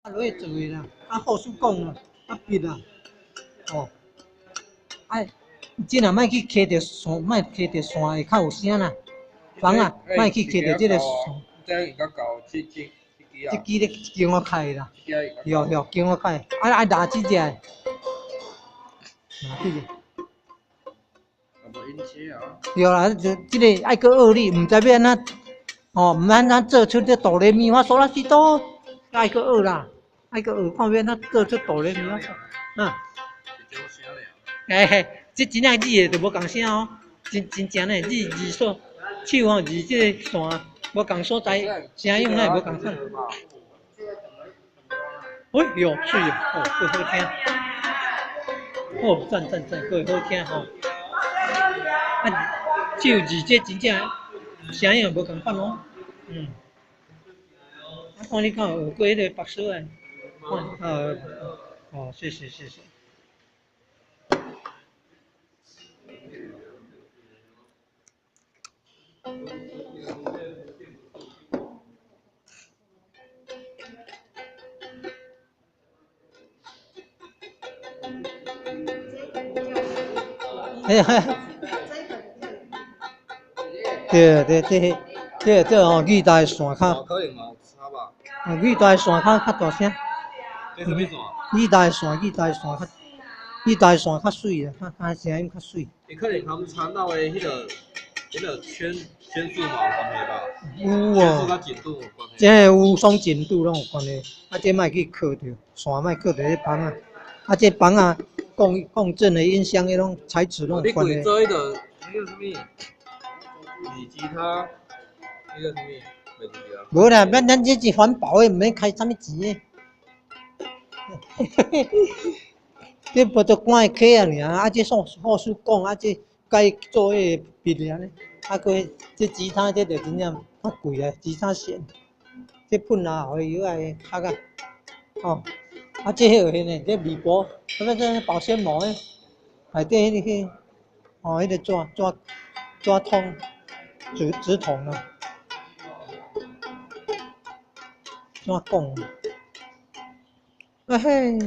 啊，落去做诶啦，啊，护士讲啦，啊，闭啦，哦，啊，即若莫去揢着线，莫揢着线会较有声啦。房啊，莫去揢着即个线。这应该搞这支咧经我开啦，有经我开，啊拿几只？拿几只？无引起啊。对啦，就即个爱搁学你，毋知要安怎，哦，毋安怎做出这哆来咪发嗦啦西哆，爱搁学啦，爱搁学，看要安怎做出哆来咪发嗦，嗯。嘿，这真正字诶就无共声哦，真正诶字数，手吼字即个线无共所在，声音咱会无共款。哎哟，水哦，哦，够好听，哦，赞，够好听吼。啊，手字这真正声音无共款哦，嗯。啊，看你敢有学过迄个白书诶？哦，谢谢。对，这哦，语带线较。可能嘛，差吧。语带线较大声。这什么线？语带线较水啊，较声音较水。伊可能他们参到的迄个圈数嘛有关系吧？有圈数哦，甲紧度有关系。这有双紧度拢有关系，啊，这莫去靠着线，莫靠着迄房啊，啊，这房啊共振的音箱迄种材质拢有关系。你做迄个什么？李吉他，迄个什么？袂记啊。无啦，咱这是环保的，毋免开啥物钱的。这不都关个起啊尔，啊，这护士讲，啊，这该做迄个笔尔呢，啊，佮这吉他这就真正较贵啊，吉他线，这喷啊，互伊遐个壳啊，哦，啊，这迄个呢，这微波，这保鲜膜诶，内底迄个，哦，迄个纸筒，纸筒啊，怎讲？啊嘿。